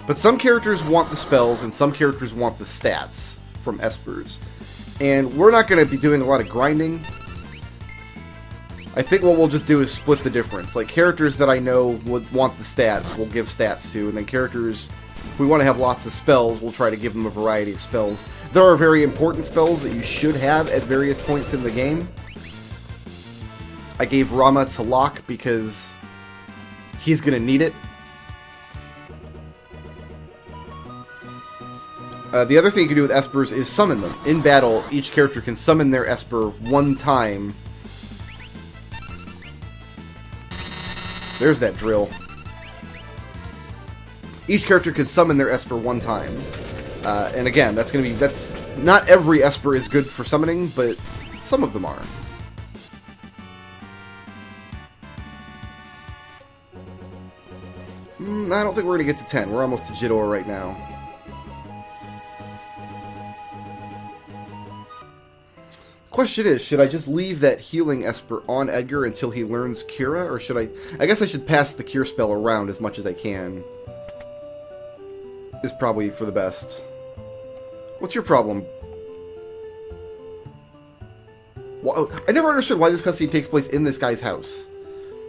But some characters want the spells, and some characters want the stats from espers. And we're not going to be doing a lot of grinding. I think what we'll just do is split the difference. Like, characters that I know would want the stats, we'll give stats to, and then characters we want to have lots of spells, we'll try to give them a variety of spells. There are very important spells that you should have at various points in the game. I gave Rama to Locke because he's going to need it. The other thing you can do with espers is summon them. In battle, each character can summon their esper one time. There's that drill. Each character can summon their esper one time. And again, that's not every esper is good for summoning, but some of them are. I don't think we're going to get to 10. We're almost to Jidor right now. Question is, should I just leave that healing esper on Edgar until he learns Cura, or should I guess I should pass the cure spell around as much as I can. Is probably for the best. What's your problem? Well, I never understood why this cutscene takes place in this guy's house.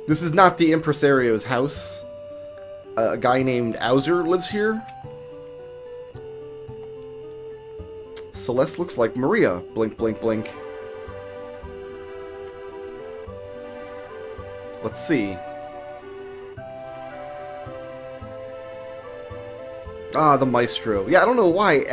This is not the Impresario's house. A guy named Auser lives here. Celeste looks like Maria. Blink, blink, blink. Let's see. Ah, the Maestro. Yeah, I don't know why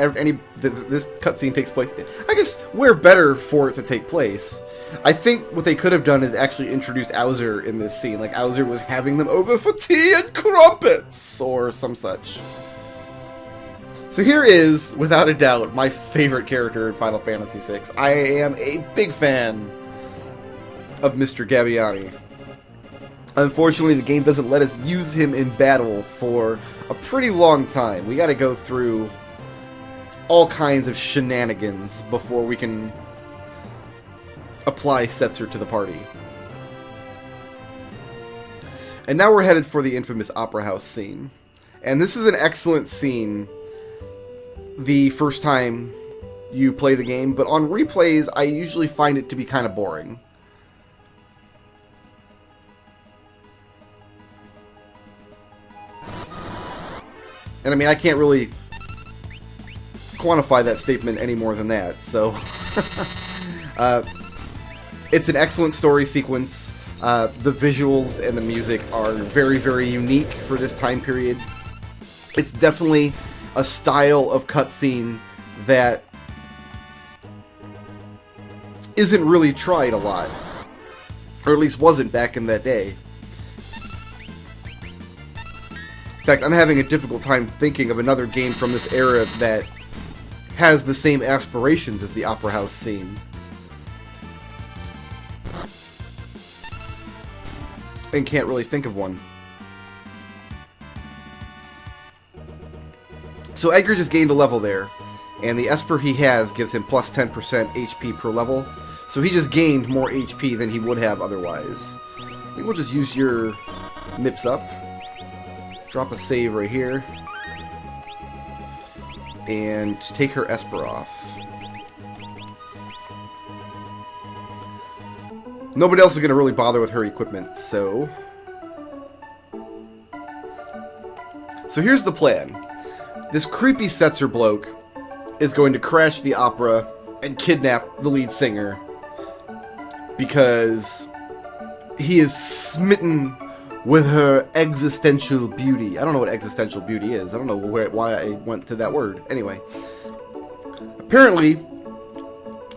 this cutscene takes place. I guess we're better for it to take place. I think what they could have done is actually introduced Auser in this scene. Like, Auser was having them over for tea and crumpets, or some such. So here is, without a doubt, my favorite character in Final Fantasy VI. I am a big fan of Mr. Gabbiani. Unfortunately, the game doesn't let us use him in battle for a pretty long time. We gotta go through all kinds of shenanigans before we can apply Setzer to the party. And now we're headed for the infamous Opera House scene. And this is an excellent scene the first time you play the game, but on replays, I usually find it to be kind of boring. And I mean, I can't really quantify that statement any more than that, so... it's an excellent story sequence. The visuals and the music are very, very unique for this time period. It's definitely a style of cutscene that isn't really tried a lot. Or at least wasn't back in that day. In fact, I'm having a difficult time thinking of another game from this era that has the same aspirations as the Opera House scene. And can't really think of one. So Edgar just gained a level there, and the Esper he has gives him plus 10% HP per level, so he just gained more HP than he would have otherwise. I think we'll just use your Mips up. Drop a save right here. And take her Esper off. Nobody else is going to really bother with her equipment, so... So here's the plan. This creepy Setzer bloke is going to crash the opera and kidnap the lead singer because he is smitten with her existential beauty. I don't know what existential beauty is. I don't know why I went to that word. Anyway. Apparently,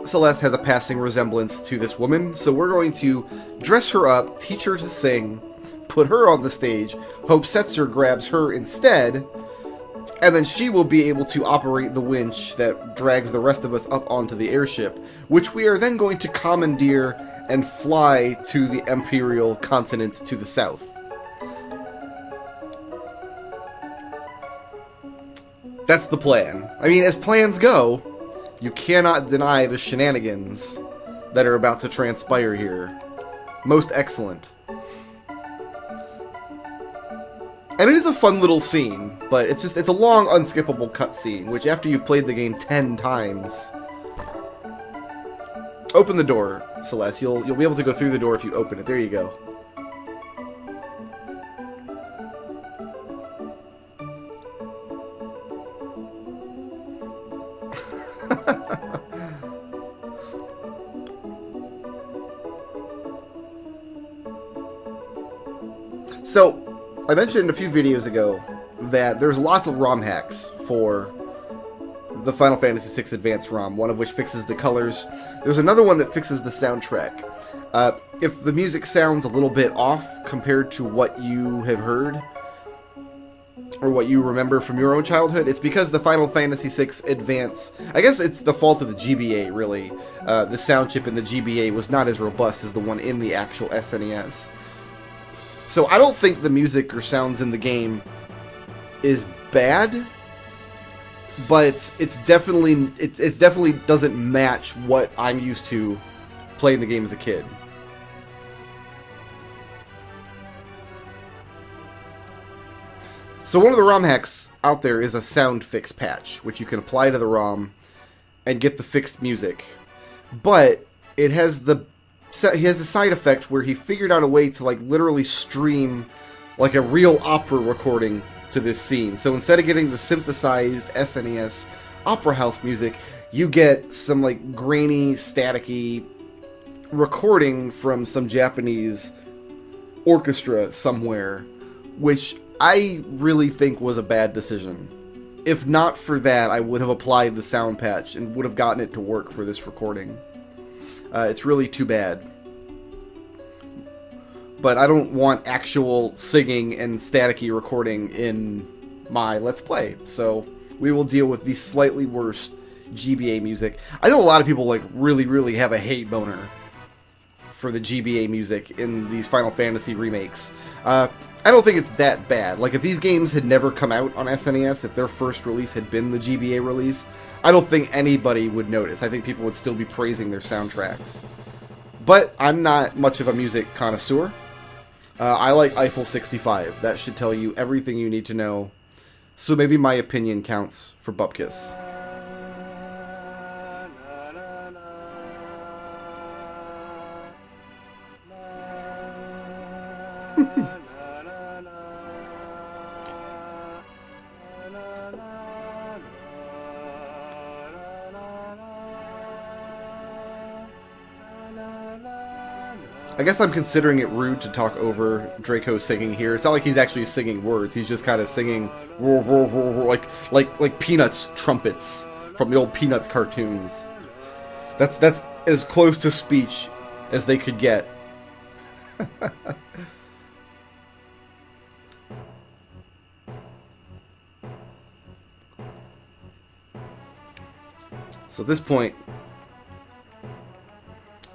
Celeste has a passing resemblance to this woman, so we're going to dress her up, teach her to sing, put her on the stage, hope Setzer grabs her instead, and then she will be able to operate the winch that drags the rest of us up onto the airship, which we are then going to commandeer and fly to the Imperial continent to the south. That's the plan. I mean, as plans go, you cannot deny the shenanigans that are about to transpire here. Most excellent. And it is a fun little scene, but it's a long, unskippable cutscene, which after you've played the game 10 times... Open the door, Celeste. You'll be able to go through the door if you open it. There you go. So, I mentioned a few videos ago that there's lots of ROM hacks for the Final Fantasy VI Advance ROM, one of which fixes the colors. There's another one that fixes the soundtrack. If the music sounds a little bit off compared to what you have heard, or what you remember from your own childhood, it's because the Final Fantasy VI Advance... I guess it's the fault of the GBA, really. The sound chip in the GBA was not as robust as the one in the actual SNES. So I don't think the music or sounds in the game is bad, but it's definitely doesn't match what I'm used to playing the game as a kid. So one of the ROM hacks out there is a sound fix patch, which you can apply to the ROM and get the fixed music. But it has he has a side effect where he figured out a way to like literally stream like a real opera recording to this scene. So instead of getting the synthesized SNES opera house music, you get some like grainy, staticky recording from some Japanese orchestra somewhere, which I really think was a bad decision. If not for that, I would have applied the sound patch and would have gotten it to work for this recording. It's really too bad. But I don't want actual singing and staticky recording in my Let's Play, so we will deal with the slightly worse GBA music. I know a lot of people like really have a hate boner for the GBA music in these Final Fantasy remakes. I don't think it's that bad. Like, if these games had never come out on SNES, if their first release had been the GBA release, I don't think anybody would notice. I think people would still be praising their soundtracks. But I'm not much of a music connoisseur. I like Eiffel 65. That should tell you everything you need to know. So maybe my opinion counts for Bupkis. I guess I'm considering it rude to talk over Draco singing here. It's not like he's actually singing words. He's just kind of singing like Peanuts trumpets from the old Peanuts cartoons. That's as close to speech as they could get. So at this point,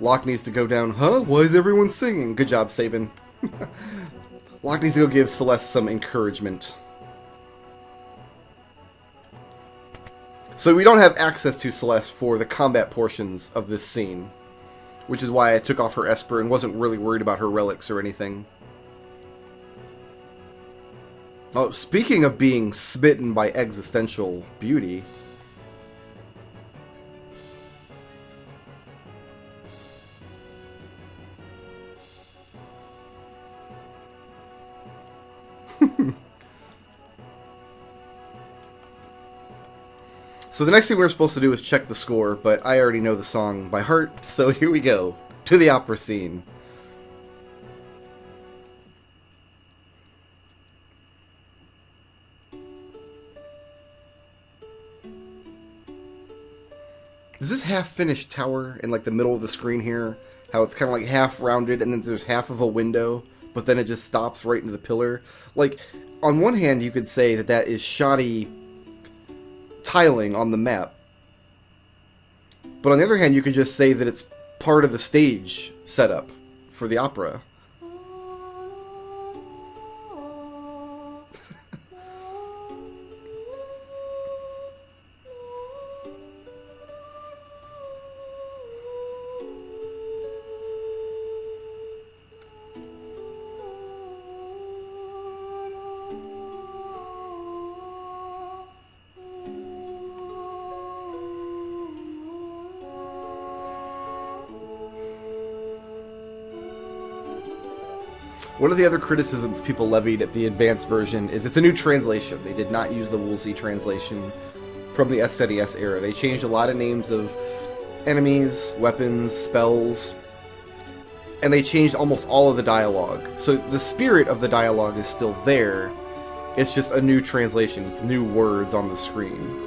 Locke needs to go down. Huh? Why is everyone singing? Good job, Sabin. Locke needs to go give Celeste some encouragement. So we don't have access to Celeste for the combat portions of this scene, which is why I took off her Esper and wasn't really worried about her relics or anything. Oh, speaking of being smitten by existential beauty... So the next thing we're supposed to do is check the score, but I already know the song by heart, so here we go, to the opera scene. Does this half-finished tower in like the middle of the screen here, how it's kind of like half rounded and then there's half of a window, but then it just stops right into the pillar? Like, on one hand you could say that that is shoddy tiling on the map, but on the other hand you could just say that it's part of the stage setup for the opera. One of the other criticisms people levied at the advanced version is it's a new translation. They did not use the Woolsey translation from the SNES era. They changed a lot of names of enemies, weapons, spells, and they changed almost all of the dialogue. So the spirit of the dialogue is still there. It's just a new translation. It's new words on the screen.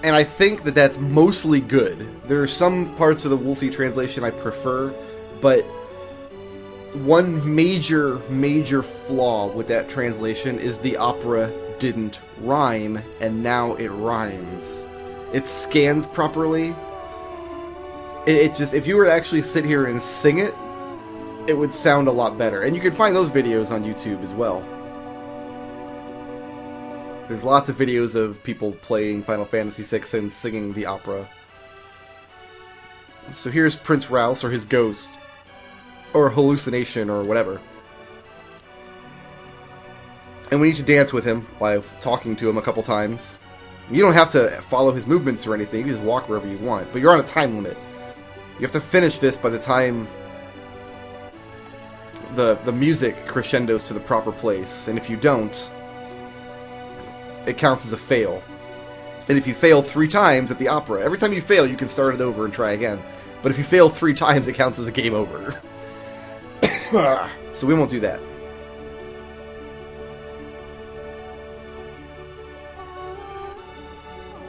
And I think that that's mostly good. There are some parts of the Woolsey translation I prefer, but one major flaw with that translation is the opera didn't rhyme, and now it rhymes. It scans properly. It just, if you were to actually sit here and sing it, it would sound a lot better. And you can find those videos on YouTube as well. There's lots of videos of people playing Final Fantasy VI and singing the opera. So here's Prince Rouse, or his ghost, or hallucination, or whatever. And we need to dance with him by talking to him a couple times. You don't have to follow his movements or anything, you can just walk wherever you want, but you're on a time limit. You have to finish this by the time the music crescendos to the proper place, and if you don't, it counts as a fail. And if you fail 3 times at the opera, every time you fail you can start it over and try again. But if you fail 3 times it counts as a game over. So we won't do that.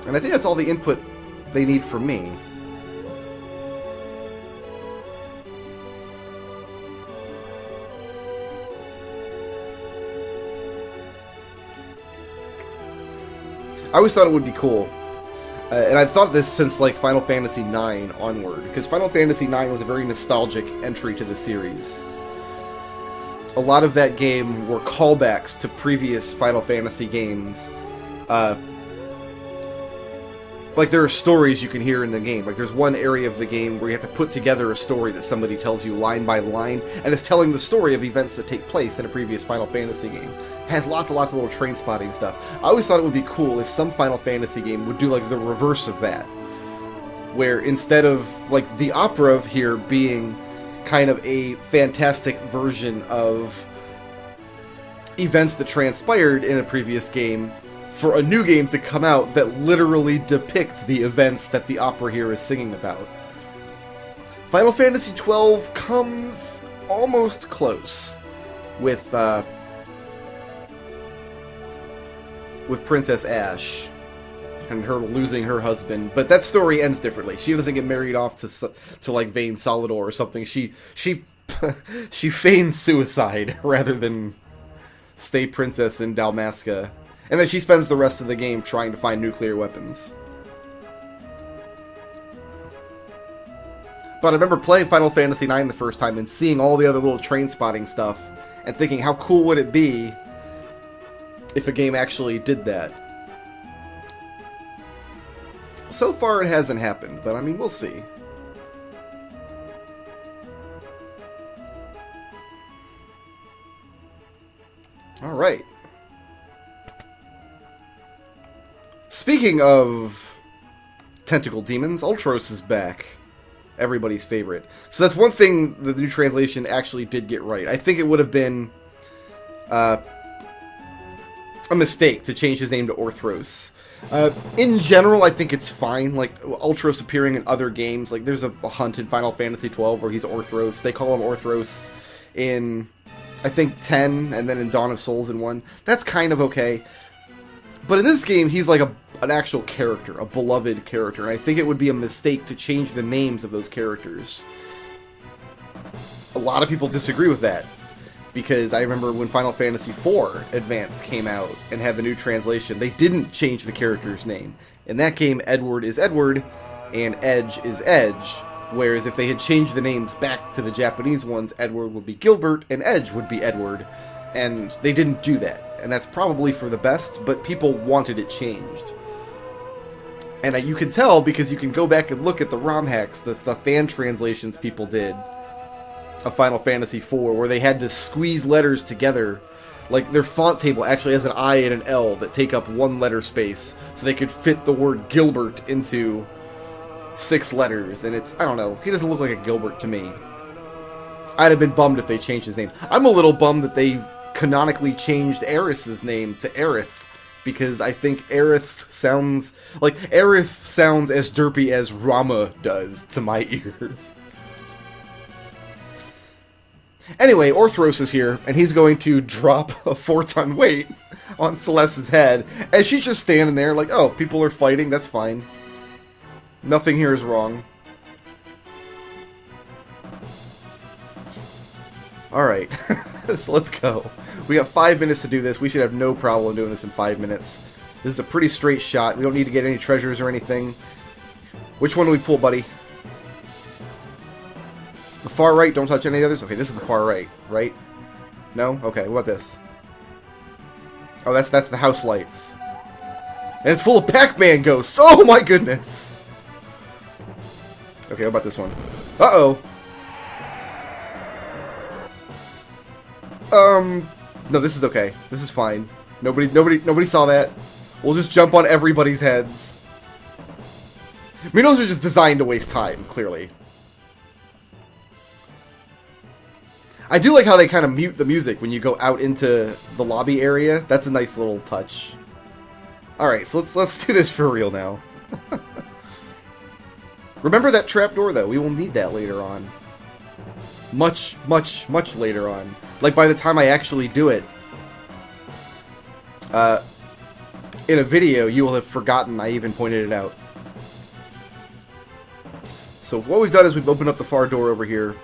And I think that's all the input they need from me. I always thought it would be cool, and I've thought this since like Final Fantasy IX onward, because Final Fantasy IX was a very nostalgic entry to the series. A lot of that game were callbacks to previous Final Fantasy games. Like there are stories you can hear in the game. Like there's one area of the game where you have to put together a story that somebody tells you line by line, and it's telling the story of events that take place in a previous Final Fantasy game. It has lots and lots of little train spotting stuff. I always thought it would be cool if some Final Fantasy game would do like the reverse of that, where instead of like the opera here being kind of a fantastic version of events that transpired in a previous game, for a new game to come out that literally depicts the events that the opera here is singing about. Final Fantasy XII comes almost close with Princess Ash and her losing her husband, but that story ends differently. She doesn't get married off to like Vayne Solidor or something. She she feigns suicide rather than stay princess in Dalmasca. And then she spends the rest of the game trying to find nuclear weapons. But I remember playing Final Fantasy IX the first time and seeing all the other little train spotting stuff and thinking, how cool would it be if a game actually did that? So far it hasn't happened, but I mean, we'll see. Alright. Speaking of tentacle demons, Ultros is back. Everybody's favorite. So that's one thing the new translation actually did get right. I think it would have been a mistake to change his name to Orthros. In general, I think it's fine. Like, Ultros appearing in other games. Like, there's a hunt in Final Fantasy XII where he's Orthros. They call him Orthros in, I think, 10, and then in Dawn of Souls in 1. That's kind of okay. But in this game, he's like an actual character, a beloved character, and I think it would be a mistake to change the names of those characters. A lot of people disagree with that, because I remember when Final Fantasy IV Advance came out and had the new translation, they didn't change the character's name. In that game, Edward is Edward, and Edge is Edge, whereas if they had changed the names back to the Japanese ones, Edward would be Gilbert, and Edge would be Edward, and they didn't do that. And that's probably for the best, but people wanted it changed. And you can tell because you can go back and look at the ROM hacks, the fan translations people did of Final Fantasy IV, where they had to squeeze letters together. Like, their font table actually has an I and an L that take up one letter space, so they could fit the word Gilbert into 6 letters, and it's, I don't know, he doesn't look like a Gilbert to me. I'd have been bummed if they changed his name. I'm a little bummed that they canonically changed Aerith's name to Aerith, because I think Aerith sounds as derpy as Rama does to my ears. Anyway, Orthros is here, and he's going to drop a 4-ton weight on Celeste's head, and she's just standing there like, oh, people are fighting, that's fine. Nothing here is wrong. Alright, so let's go. We got 5 minutes to do this. We should have no problem doing this in 5 minutes. This is a pretty straight shot. We don't need to get any treasures or anything. Which one do we pull, buddy? The far right, don't touch any others? Okay, this is the far right, right? No? Okay, what about this? Oh, that's the house lights. And it's full of Pac-Man ghosts! Oh my goodness! Okay, what about this one? Uh-oh! No, this is okay. This is fine. Nobody saw that. We'll just jump on everybody's heads. Minos are just designed to waste time, clearly. I do like how they kind of mute the music when you go out into the lobby area. That's a nice little touch. Alright, so let's do this for real now. Remember that trapdoor, though. We will need that later on. Much, much, much later on. Like, by the time I actually do it, in a video, you will have forgotten I even pointed it out. So what we've done is we've opened up the far door over here.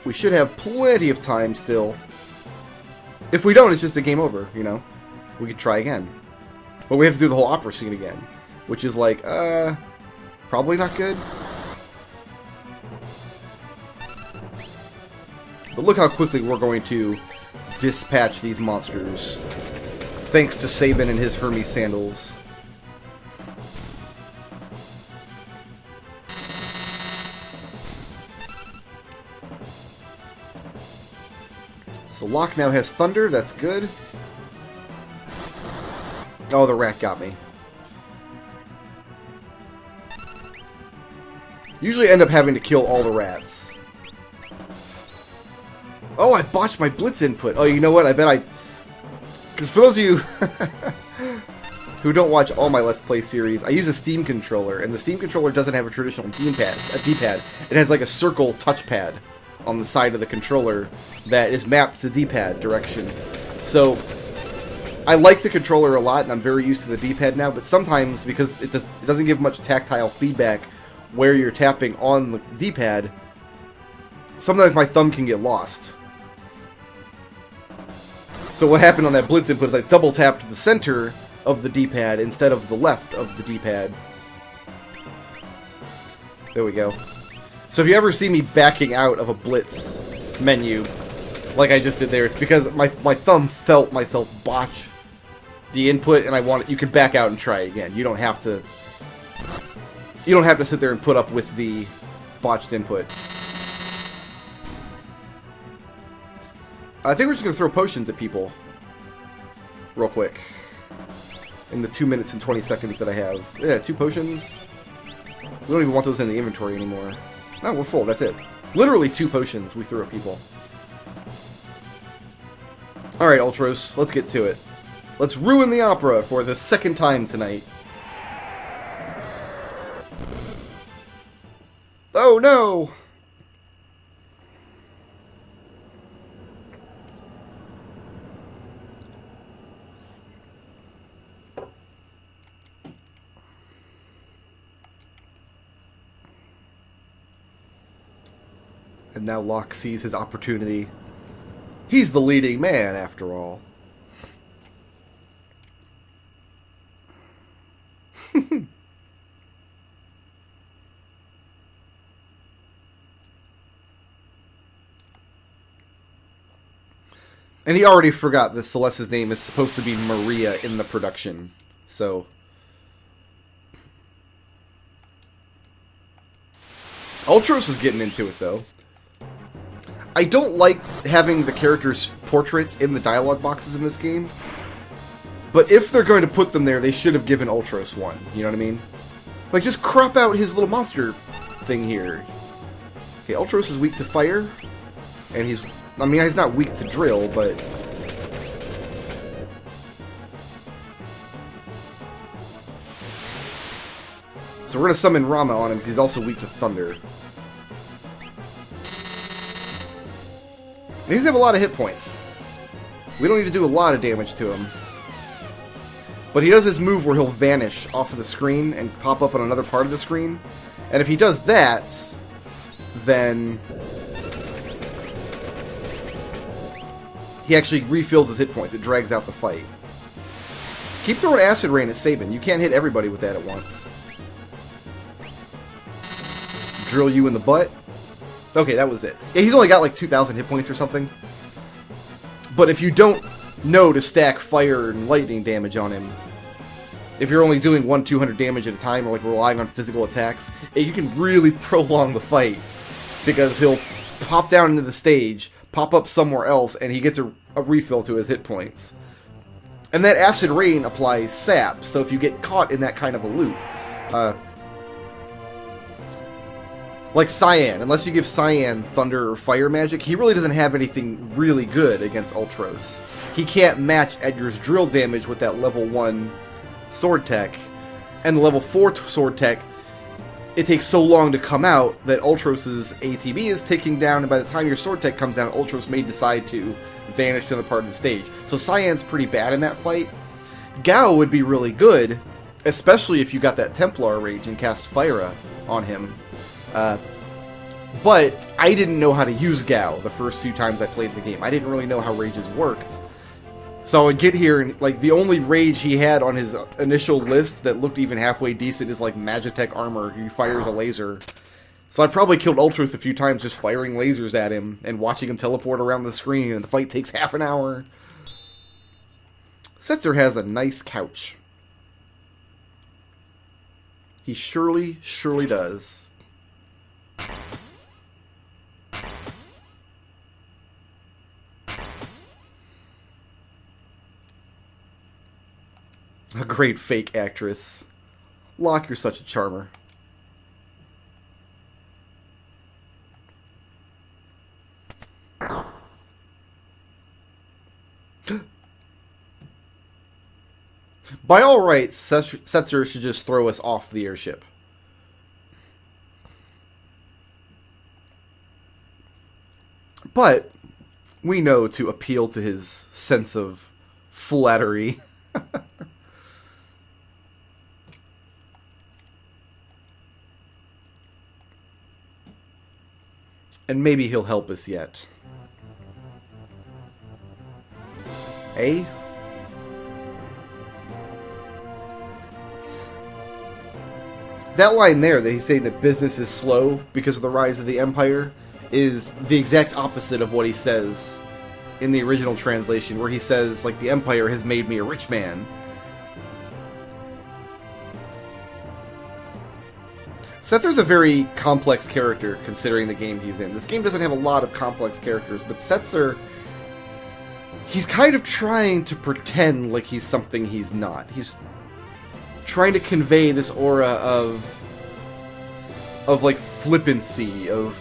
We should have plenty of time still. If we don't, it's just a game over, you know? We could try again. But we have to do the whole opera scene again. Which is like, probably not good. But look how quickly we're going to dispatch these monsters. Thanks to Sabin and his Hermes sandals. So Locke now has thunder, that's good. Oh, the rat got me. Usually end up having to kill all the rats. Oh, I botched my blitz input. Oh, you know what? I bet I... Because for those of you who don't watch all my Let's Play series, I use a Steam controller, and the Steam controller doesn't have a traditional D-pad. It has like a circle touchpad on the side of the controller that is mapped to D-pad directions. So, I like the controller a lot, and I'm very used to the D-pad now, but sometimes, because it doesn't give much tactile feedback where you're tapping on the D-pad, sometimes my thumb can get lost. So what happened on that blitz input is I double tapped the center of the D-pad instead of the left of the D-pad. There we go. So if you ever see me backing out of a blitz menu, like I just did there, it's because my thumb felt myself botch the input, and you can back out and try again. You don't have to sit there and put up with the botched input. I think we're just going to throw potions at people real quick in the 2 minutes and 20 seconds that I have. Yeah, 2 potions. We don't even want those in the inventory anymore. No, we're full. That's it. Literally 2 potions we threw at people. Alright, Ultros. Let's get to it. Let's ruin the opera for the 2nd time tonight. Oh, no! And now Locke sees his opportunity. He's the leading man, after all. And he already forgot that Celeste's name is supposed to be Maria in the production. So... Ultros is getting into it, though. I don't like having the characters' portraits in the dialogue boxes in this game. But if they're going to put them there, they should have given Ultros one. You know what I mean? Like, just crop out his little monster thing here. Okay, Ultros is weak to fire. And he's... I mean, he's not weak to drill, but... So we're going to summon Rama on him, because he's also weak to thunder. And he's have a lot of hit points. We don't need to do a lot of damage to him. But he does his move where he'll vanish off of the screen and pop up on another part of the screen. And if he does that, then he actually refills his hit points. It drags out the fight. Keep throwing Acid Rain at Sabin. You can't hit everybody with that at once. Drill you in the butt. Okay, that was it. Yeah, he's only got like 2,000 hit points or something. But if you don't know to stack fire and lightning damage on him, if you're only doing 200 damage at a time or like relying on physical attacks, you can really prolong the fight. Because he'll pop down into the stage, pop up somewhere else, and he gets a refill to his hit points. And that Acid Rain applies sap, so if you get caught in that kind of a loop, like Cyan, unless you give Cyan thunder or fire magic, he really doesn't have anything really good against Ultros. He can't match Edgar's drill damage with that level 1 sword tech. And the level 4 sword tech, it takes so long to come out that Ultros' ATB is ticking down, and by the time your sword tech comes down, Ultros may decide to vanish to the part of the stage. So Cyan's pretty bad in that fight. Gao would be really good, especially if you got that Templar Rage and cast Fyra on him. But I didn't know how to use Gao the first few times I played the game. I didn't really know how rages worked. So I would get here, and like the only rage he had on his initial list that looked even halfway decent is like Magitech Armor. He fires a laser. So I probably killed Ultros a few times just firing lasers at him and watching him teleport around the screen, and the fight takes half an hour. Setzer has a nice couch. He surely does. A great fake actress. Locke, you're such a charmer. By all rights, Setzer should just throw us off the airship. But we know to appeal to his sense of flattery. And maybe he'll help us yet. Eh? That line there that he's saying that business is slow because of the rise of the Empire is the exact opposite of what he says in the original translation, where he says, like, the Empire has made me a rich man. Setzer's a very complex character, considering the game he's in. This game doesn't have a lot of complex characters, but Setzer, he's kind of trying to pretend like he's something he's not. He's trying to convey this aura of like flippancy, of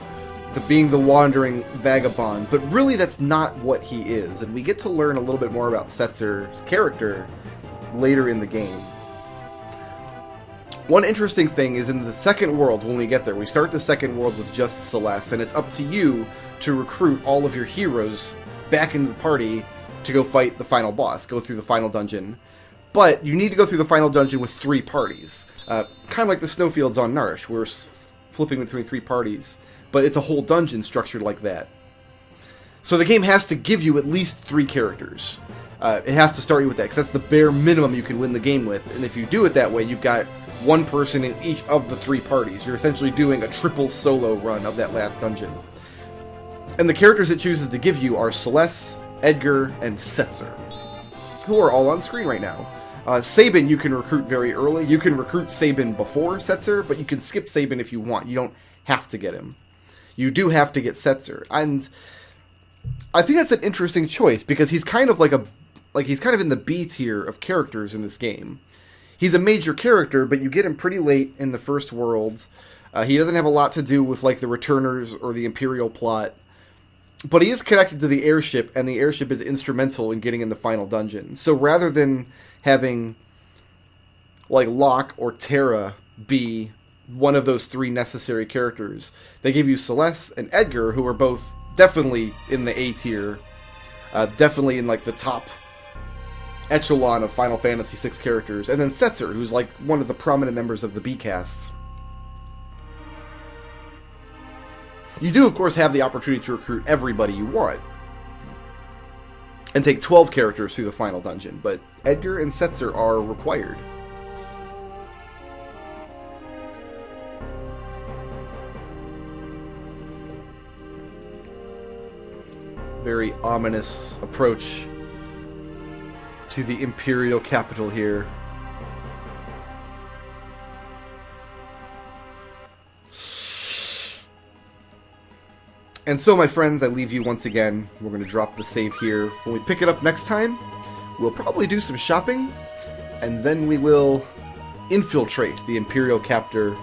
being the wandering vagabond, but really that's not what he is, and we get to learn a little bit more about Setzer's character later in the game. One interesting thing is in the second world, when we get there, we start the second world with just Celeste, and it's up to you to recruit all of your heroes back into the party to go fight the final boss, go through the final dungeon. But you need to go through the final dungeon with 3 parties. Kind of like the snowfields on Narsh, we're flipping between 3 parties, but it's a whole dungeon structured like that. So the game has to give you at least 3 characters. It has to start you with that, because that's the bare minimum you can win the game with, and if you do it that way, you've got 1 person in each of the 3 parties. You're essentially doing a triple solo run of that last dungeon. And the characters it chooses to give you are Celeste, Edgar, and Setzer, who are all on screen right now. Sabin you can recruit very early. You can recruit Sabin before Setzer, but you can skip Sabin if you want. You don't have to get him. You do have to get Setzer. And I think that's an interesting choice, because he's kind of like like, he's kind of in the B tier of characters in this game. He's a major character, but you get him pretty late in the first world. He doesn't have a lot to do with, like, the Returners or the Imperial plot. But he is connected to the airship, and the airship is instrumental in getting in the final dungeon. So rather than having, like, Locke or Terra be one of those three necessary characters, they give you Celeste and Edgar, who are both definitely in the A tier. Definitely in, like, the top echelon of Final Fantasy VI characters. And then Setzer, who's, like, one of the prominent members of the B casts. You do, of course, have the opportunity to recruit everybody you want. And take 12 characters through the final dungeon. But Edgar and Setzer are required. Very ominous approach to the Imperial capital here. And so, my friends, I leave you once again. We're going to drop the save here. When we pick it up next time, we'll probably do some shopping, and then we will infiltrate the Imperial capital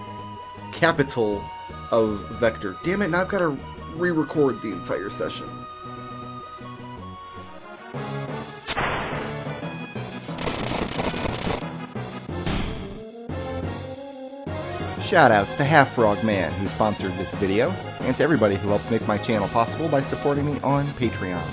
of Vector. Damn it, now I've got to re-record the entire session. Shoutouts to Half Frog Man, who sponsored this video, and to everybody who helps make my channel possible by supporting me on Patreon.